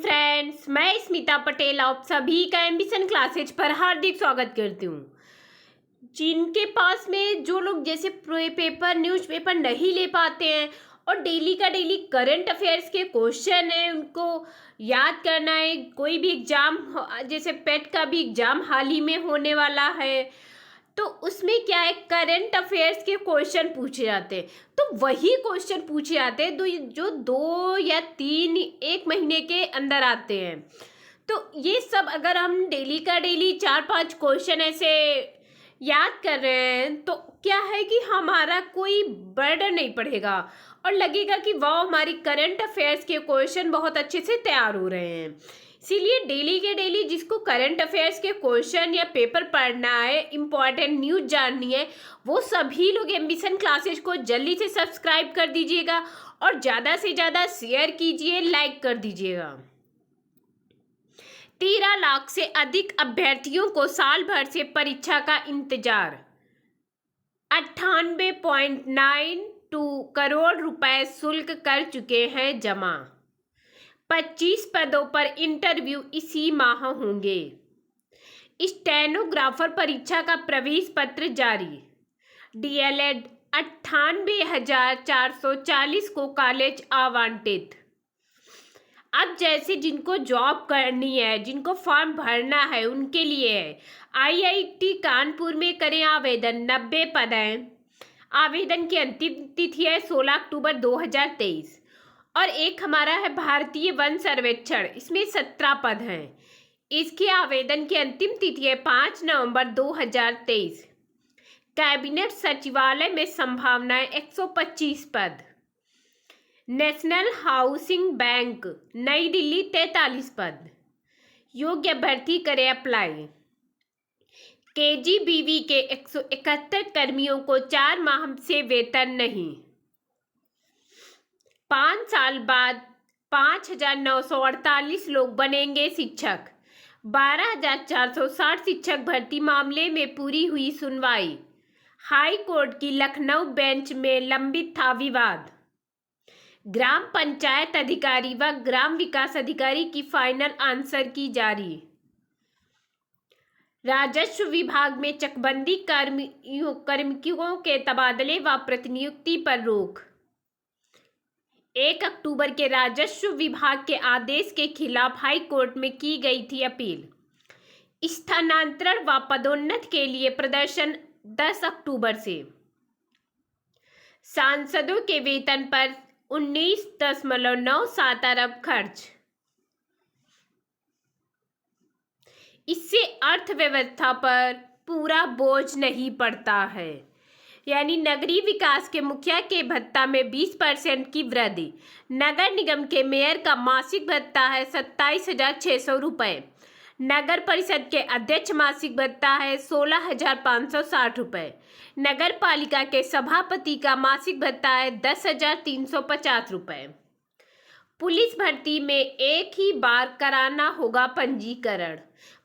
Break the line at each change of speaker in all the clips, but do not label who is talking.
Friends, मैं स्मिता पटेल आप सभी का एम्बिशन क्लासेज पर हार्दिक स्वागत करती हूँ। जिनके पास में जो लोग जैसे पेपर न्यूज़पेपर नहीं ले पाते हैं और डेली का डेली करंट अफेयर्स के क्वेश्चन है उनको याद करना है, कोई भी एग्जाम जैसे पेट का भी एग्जाम हाल ही में होने वाला है, तो उसमें क्या है करंट अफेयर्स के क्वेश्चन पूछे जाते हैं। तो वही क्वेश्चन पूछे जाते हैं जो 2 या 3 एक महीने के अंदर आते हैं। तो ये सब अगर हम डेली का डेली 4-5 क्वेश्चन ऐसे याद कर रहे हैं तो क्या है कि हमारा कोई बर्डन नहीं पड़ेगा और लगेगा कि वाह हमारी करंट अफेयर्स के क्वेश्चन बहुत अच्छे से तैयार हो रहे हैं। इसीलिए डेली के डेली जिसको करंट अफेयर्स के क्वेश्चन या पेपर पढ़ना है, इम्पॉर्टेंट न्यूज जाननी है, वो सभी लोग एम्बिशन क्लासेज को जल्दी से सब्सक्राइब कर दीजिएगा और ज़्यादा से ज़्यादा शेयर कीजिए, लाइक कर दीजिएगा। 13 लाख से अधिक अभ्यर्थियों को साल भर से परीक्षा का इंतजार। 98.92 करोड़ रुपए शुल्क कर चुके हैं जमा। 25 पदों पर इंटरव्यू इसी माह होंगे। स्टेनोग्राफर परीक्षा का प्रवेश पत्र जारी। डीएलएड 98,440 को कॉलेज आवंटित। अब जैसे जिनको जॉब करनी है, जिनको फॉर्म भरना है, उनके लिए है। आईआईटी कानपुर में करें आवेदन, 90 पद हैं। आवेदन की अंतिम तिथि है 16 अक्टूबर 2023। और एक हमारा है भारतीय वन सर्वेक्षण, इसमें 17 पद हैं। इसके आवेदन की अंतिम तिथि है 5 नवंबर 2023। कैबिनेट सचिवालय में संभावनाएं 125 पद। नेशनल हाउसिंग बैंक नई दिल्ली 43 पद। योग्य अभ्यर्थी करें अप्लाई। केजीबीवी के 171 कर्मियों को 4 माह से वेतन नहीं। 5 साल बाद 5,948 लोग बनेंगे शिक्षक। 12,460 शिक्षक भर्ती मामले में पूरी हुई सुनवाई। हाई कोर्ट की लखनऊ बेंच में लंबित था विवाद। ग्राम पंचायत अधिकारी व ग्राम विकास अधिकारी की फाइनल आंसर की जारी। राजस्व विभाग में चकबंदी कार्मिकों के तबादले व प्रतिनियुक्ति पर रोक। 1 अक्टूबर के राजस्व विभाग के आदेश के खिलाफ हाई कोर्ट में की गई थी अपील। स्थानांतरण व पदोन्नति के लिए प्रदर्शन 10 अक्टूबर से। सांसदों के वेतन पर 19.97 अरब खर्च। इससे अर्थव्यवस्था पर पूरा बोझ नहीं पड़ता है। यानी नगरीय विकास के मुखिया के भत्ता में 20% की वृद्धि। नगर निगम के मेयर का मासिक भत्ता है 27,600 रुपये। नगर परिषद के अध्यक्ष मासिक भत्ता है 16,560 रुपये। नगर पालिका के सभापति का मासिक भत्ता है 10,350 रुपये। पुलिस भर्ती में एक ही बार कराना होगा पंजीकरण।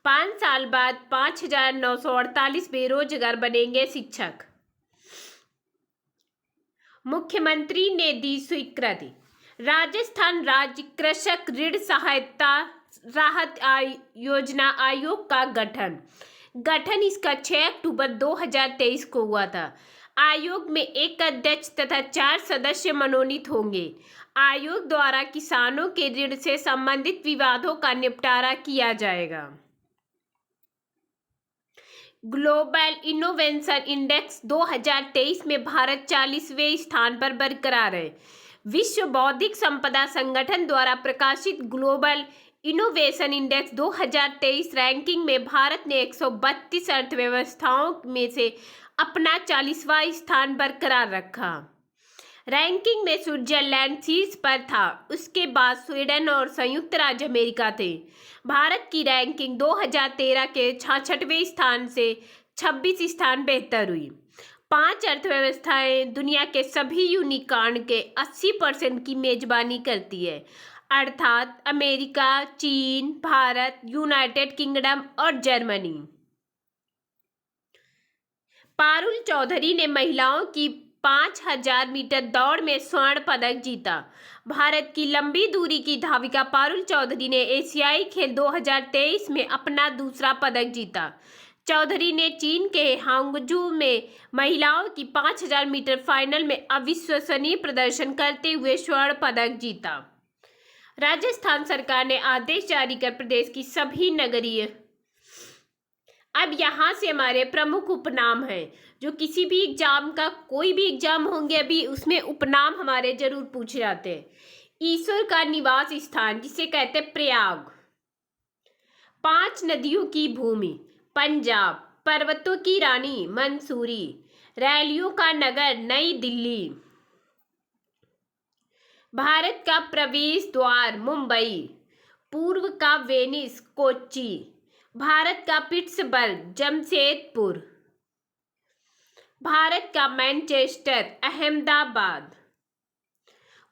5 साल बाद 5,948 बेरोजगार बनेंगे शिक्षक। मुख्यमंत्री ने दी स्वीकृति। राजस्थान राज्य कृषक ऋण सहायता राहत योजना आयोग का गठन इसका 6 अक्टूबर 2023 को हुआ था। आयोग में एक अध्यक्ष तथा 4 सदस्य मनोनीत होंगे। आयोग द्वारा किसानों के ऋण से संबंधित विवादों का निपटारा किया जाएगा। ग्लोबल इनोवेशन इंडेक्स 2023 में भारत 40वें स्थान पर बरकरार है। विश्व बौद्धिक संपदा संगठन द्वारा प्रकाशित ग्लोबल इनोवेशन इंडेक्स 2023 रैंकिंग में भारत ने 132 अर्थव्यवस्थाओं में से अपना 40वां स्थान बरकरार रखा। रैंकिंग में स्विट्जरलैंड शीर्ष पर था, उसके बाद स्वीडन और संयुक्त राज्य अमेरिका थे। भारत की रैंकिंग 2013 के 66वें स्थान से 26 स्थान बेहतर हुई। 5 अर्थव्यवस्थाएं दुनिया के सभी यूनिकॉर्न के 80% की मेजबानी करती है, अर्थात अमेरिका, चीन, भारत, यूनाइटेड किंगडम और जर्मनी। पारुल चौधरी ने महिलाओं की 5000 मीटर दौड़ में स्वर्ण पदक जीता। भारत की लंबी दूरी की धाविका पारुल चौधरी ने एशियाई खेल 2023 में अपना दूसरा पदक जीता। चौधरी ने चीन के हांगझू में महिलाओं की 5000 मीटर फाइनल में अविश्वसनीय प्रदर्शन करते हुए स्वर्ण पदक जीता। राजस्थान सरकार ने आदेश जारी कर प्रदेश की सभी नगरीय, अब यहाँ से हमारे प्रमुख उपनाम हैं जो किसी भी एग्जाम का, कोई भी एग्जाम होंगे अभी, उसमें उपनाम हमारे जरूर पूछे जाते हैं। ईश्वर का निवास स्थान जिसे कहते हैं प्रयाग, 5 नदियों की भूमि पंजाब, पर्वतों की रानी मंसूरी, रैलियों का नगर नई दिल्ली, भारत का प्रवेश द्वार मुंबई, पूर्व का वेनिस कोच्चि, भारत का पिट्सबर्ग जमशेदपुर, भारत का मैनचेस्टर अहमदाबाद,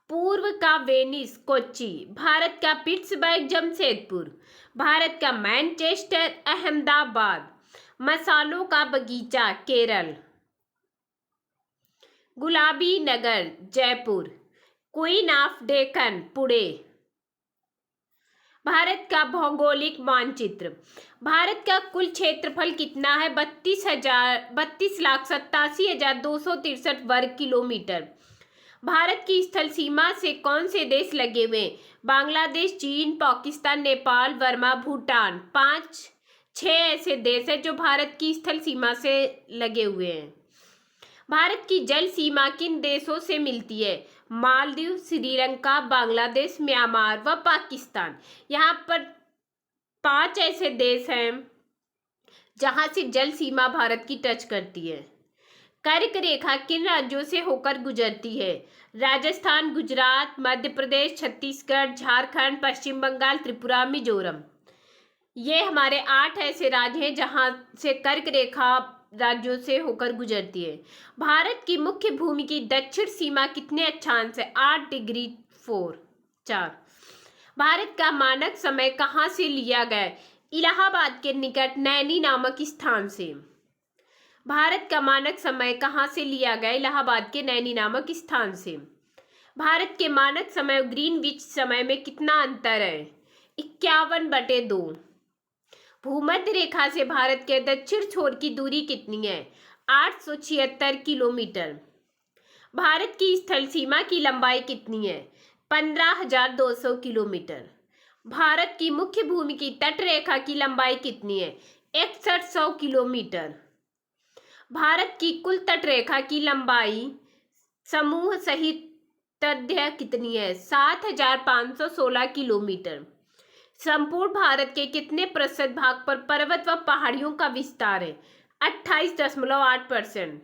पूर्व का वेनिस कोच्चि, भारत का पिट्सबर्ग जमशेदपुर, भारत का मैनचेस्टर अहमदाबाद, मसालों का बगीचा केरल, गुलाबी नगर जयपुर, क्वीन ऑफ डेक्कन पुणे, भारत का भौगोलिक मानचित्र। भारत का कुल क्षेत्रफल कितना है? 32,87,263 वर्ग किलोमीटर। भारत की स्थल सीमा से कौन से देश लगे हुए? बांग्लादेश, चीन, पाकिस्तान, नेपाल, बर्मा, भूटान। 5-6 ऐसे देश हैं जो भारत की स्थल सीमा से लगे हुए हैं। भारत की जल सीमा किन देशों से मिलती है? मालदीव, श्रीलंका, बांग्लादेश, म्यांमार व पाकिस्तान। यहाँ पर 5 ऐसे देश हैं जहां से जल सीमा भारत की टच करती है। कर्क रेखा किन राज्यों से होकर गुजरती है? राजस्थान, गुजरात, मध्य प्रदेश, छत्तीसगढ़, झारखंड, पश्चिम बंगाल, त्रिपुरा, मिजोरम। ये हमारे 8 ऐसे राज्य हैं जहां से कर्क रेखा राज्यों से होकर गुजरती है। भारत की मुख्य भूमि की दक्षिण सीमा कितने अक्षांश है? 8 डिग्री 4। भारत का मानक समय कहाँ से लिया गया? इलाहाबाद के निकट नैनी नामक स्थान से। भारत का मानक समय कहाँ से लिया गया? इलाहाबाद के नैनी नामक स्थान से। भारत के मानक समय और ग्रीनविच समय में कितना अंतर है? 51/2। भूमध्य रेखा से भारत के दक्षिण छोर की दूरी कितनी है? 876 किलोमीटर। भारत की स्थल सीमा की लंबाई कितनी है? 15,200 किलोमीटर। भारत की मुख्य भूमि की तट रेखा की लंबाई कितनी है? 6100 किलोमीटर। भारत की कुल तट रेखा की लंबाई समूह सहित तथ्य कितनी है? 7,516 किलोमीटर। संपूर्ण भारत के कितने प्रतिशत भाग पर पर्वत व पहाड़ियों का विस्तार है? 28.8%।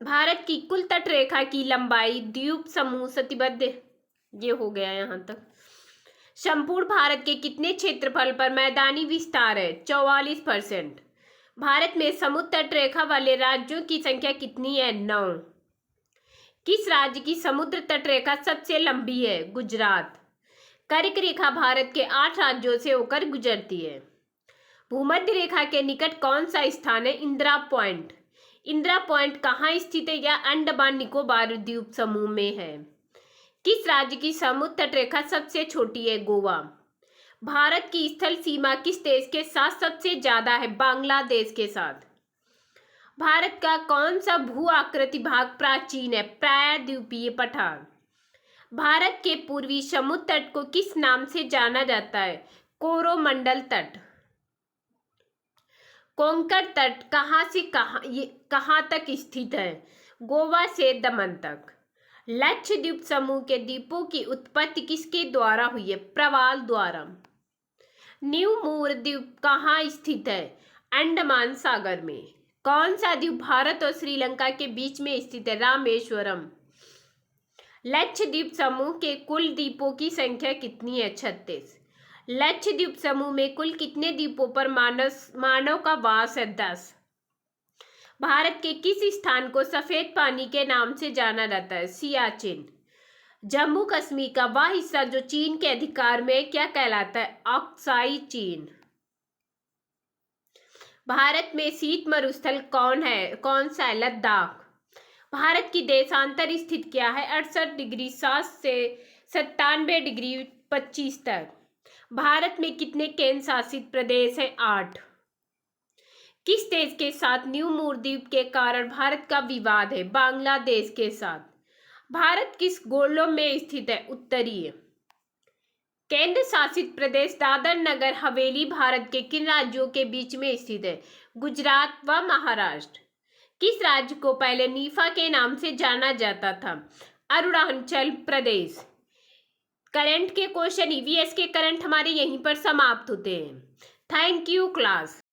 भारत की कुल तट रेखा की लंबाई द्वीप समूह सतिबद्ध, ये हो गया यहाँ तक। संपूर्ण भारत के कितने क्षेत्रफल पर मैदानी विस्तार है? 44%। भारत में समुद्र तट रेखा वाले राज्यों की संख्या कितनी है? 9। किस राज्य की समुद्र तट रेखा सबसे लंबी है? गुजरात। कर्क रेखा भारत के 8 राज्यों से होकर गुजरती है। भूमध्य रेखा के निकट कौन सा स्थान है? इंदिरा पॉइंट। इंदिरा पॉइंट कहाँ स्थित है? या अंडमान निकोबार द्वीप समूह में है। किस राज्य की समुद्र तट रेखा सबसे छोटी है? गोवा। भारत की स्थल सीमा किस देश के साथ सबसे ज्यादा है? बांग्लादेश के साथ। भारत का कौन सा भू आकृति भाग प्राचीन है? प्रायद्वीपीय पठार। भारत के पूर्वी समुद्र तट को किस नाम से जाना जाता है? कोरोमंडल तट। कोंकण तट कहाँ से कहाँ तक स्थित है? गोवा से दमन तक। लक्षद्वीप समूह के द्वीपों की उत्पत्ति किसके द्वारा हुई है? प्रवाल द्वारा। न्यू मूर द्वीप कहाँ स्थित है? अंडमान सागर में। कौन सा द्वीप भारत और श्रीलंका के बीच में स्थित है? रामेश्वरम। लक्षद्वीप समूह के कुल द्वीपों की संख्या कितनी है? 36। लक्षद्वीप समूह में कुल कितने द्वीपों पर मानव का वास है? 10। भारत के किस स्थान को सफेद पानी के नाम से जाना जाता है? सियाचिन। जम्मू कश्मीर का वह हिस्सा जो चीन के अधिकार में क्या कहलाता है? अक्साई चीन। भारत में शीत मरुस्थल कौन सा है? लद्दाख। भारत की देशांतर स्थिति क्या है? 68 डिग्री 7 से 97 डिग्री 25 तक। भारत में कितने केंद्र शासित प्रदेश हैं? 8। किस देश के साथ न्यू मूर द्वीप के कारण भारत का विवाद है? बांग्लादेश के साथ। भारत किस गोलों में स्थित है? उत्तरीय। केंद्र शासित प्रदेश दादर नगर हवेली भारत के किन राज्यों के बीच में स्थित है? गुजरात व महाराष्ट्र। किस राज्य को पहले नीफा के नाम से जाना जाता था? अरुणाचल प्रदेश। करंट के क्वेश्चन, ईवीएस के करंट हमारे यहीं पर समाप्त होते हैं। Thank you class.